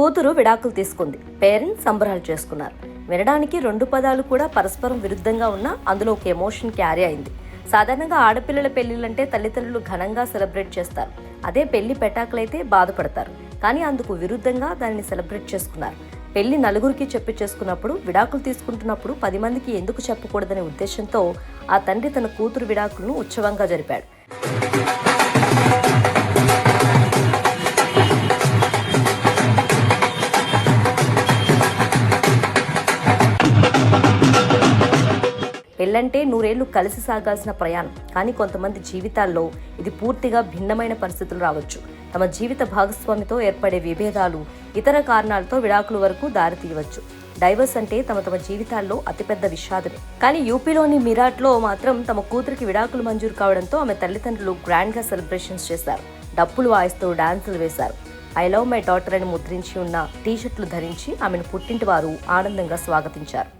కూతురు విడాకులు తీసుకుంది. పేరెంట్స్ సంబరాలు చేసుకున్నారు. వినడానికి రెండు పదాలు కూడా పరస్పరం విరుద్ధంగా ఉన్నా అందులో ఒక ఎమోషన్ క్యారీ అయింది. సాధారణంగా ఆడపిల్లల పెళ్లిళ్ళంటే తల్లిదండ్రులు ఘనంగా సెలబ్రేట్ చేస్తారు. అదే పెళ్లి పెటాకులైతే బాధపడతారు. కానీ అందుకు విరుద్ధంగా దానిని సెలబ్రేట్ చేసుకున్నారు. పెళ్లి నలుగురికి చెప్పి చేసుకున్నప్పుడు, విడాకులు తీసుకుంటున్నప్పుడు 10 మందికి ఎందుకు చెప్పకూడదనే ఉద్దేశంతో ఆ తండ్రి తన కూతురు విడాకులను ఉత్సవంగా జరిపాడు. పెళ్ళంటే 100 ఏళ్లు కలిసి సాగాల్సిన ప్రయాణం. కానీ కొంతమంది జీవితాల్లో ఇది పూర్తిగా భిన్నమైన పరిస్థితులు రావచ్చు. తమ జీవిత భాగస్వామితో ఏర్పడే విభేదాలు, ఇతర కారణాలతో విడాకుల వరకు దారితీయవచ్చు. డైవర్స్ అంటే తమ జీవితాల్లో అతిపెద్ద విషాదమే. కానీ యూపీలోని మీరాట్లో మాత్రం తమ కూతురికి విడాకులు మంజూరు కావడంతో ఆమె తల్లిదండ్రులు గ్రాండ్ గా సెలబ్రేషన్స్ చేశారు. డప్పులు వాయిస్తూ డాన్సులు వేశారు. ఐ లవ్ మై డాటర్ అని ముద్రించి ఉన్న టీషర్ట్లు ధరించి ఆమెను పుట్టింటి వారు ఆనందంగా స్వాగతించారు.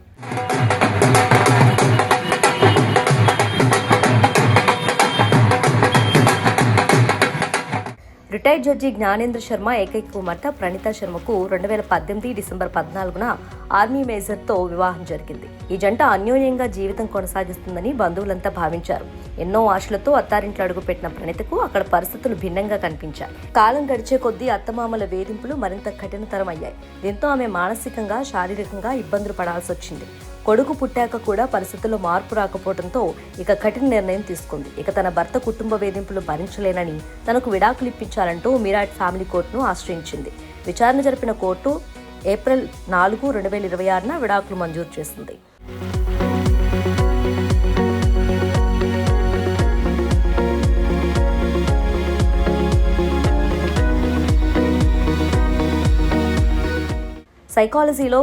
రిటైర్డ్ జడ్జి జ్ఞానేంద్ర శర్మ ఏకైక కుమార్తె ప్రణీతా శర్మకు 2018 డిసెంబర్ 14న ఆర్మీ మేజర్తో వివాహం జరిగింది. ఈ జంట అన్యోన్యంగా జీవితం కొనసాగిస్తుందని బంధువులంతా భావించారు. ఎన్నో ఆశలతో అత్తారింట్లో అడుగుపెట్టిన ప్రణీతకు అక్కడ పరిస్థితులు భిన్నంగా కనిపించాయి. కాలం గడిచే కొద్దీ అత్తమామల వేధింపులు మరింత కఠినతరం అయ్యాయి. దీంతో ఆమె మానసికంగా, శారీరకంగా ఇబ్బందులు పడాల్సి వచ్చింది. కొడుకు పుట్టాక కూడా పరిస్థితుల్లో మార్పు రాకపోవడంతో ఇక కఠిన నిర్ణయం తీసుకుంది. ఇక తన భర్త కుటుంబ వేధింపులు భరించలేనని తనకు విడాకులు ఇప్పించాలంటూ మీరాట్ ఫ్యామిలీ కోర్టును ఆశ్రయించింది. విచారణ జరిపిన కోర్టు ఏప్రిల్ 4, 2026న విడాకులు మంజూరు చేసింది. సైకాలజీలో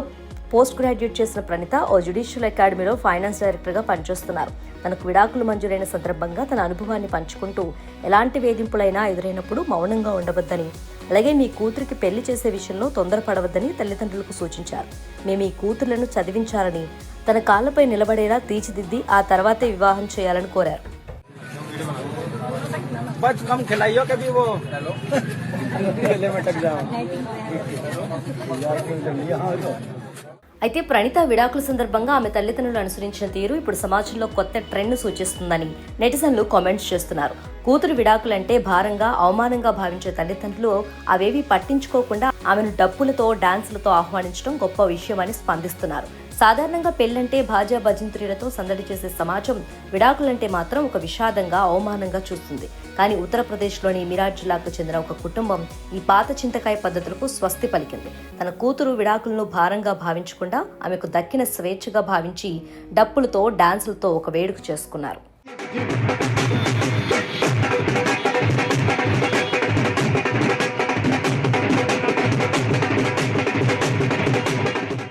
పోస్ట్ గ్రాడ్యుయేట్ చేసిన ప్రణీత ఓ జ్యుడిషియల్ అకాడమీలో ఫైనాన్స్ డైరెక్టర్గా పనిచేస్తున్నారు. తనకు విడాకులు మంజూరైన సందర్భంగా తన అనుభవాన్ని పంచుకుంటూ ఎలాంటి వేధింపులైనా ఎదురైనప్పుడు మౌనంగా ఉండవద్దని, అలాగే మీ కూతురికి పెళ్లి చేసే విషయంలో తొందరపడవద్దని తల్లిదండ్రులకు సూచించారు. మేము ఈ కూతుర్లను చదివించాలని, తన కాళ్లపై నిలబడేలా తీర్చిదిద్ది ఆ తర్వాతే వివాహం చేయాలని కోరారు. అయితే ప్రణీత విడాకుల సందర్భంగా ఆమె తల్లిదండ్రులు అనుసరించిన తీరు ఇప్పుడు సమాజంలో కొత్త ట్రెండ్ సూచిస్తుందని నెటిజన్లు కామెంట్స్ చేస్తున్నారు. కూతురు విడాకులంటే భారంగా, అవమానంగా భావించే తల్లిదండ్రులు అవేవి పట్టించుకోకుండా ఆమెను డప్పులతో, డాన్సులతో ఆహ్వానించడం గొప్ప విషయమని స్పందిస్తున్నారు. సాధారణంగా పెళ్లంటే భాజా భజంత్రీలతో సందడి చేసే సమాజం విడాకులంటే మాత్రం ఒక విషాదంగా, అవమానంగా చూస్తుంది. కానీ ఉత్తరప్రదేశ్లోని మీరాట్ జిల్లాకు చెందిన ఒక కుటుంబం ఈ పాత చింతకాయ పద్ధతులకు స్వస్తి పలికింది. తన కూతురు విడాకులను భారంగా భావించకుండా ఆమెకు దక్కిన స్వేచ్ఛగా భావించి డప్పులతో, డాన్సులతో ఒక వేడుక చేసుకున్నారు.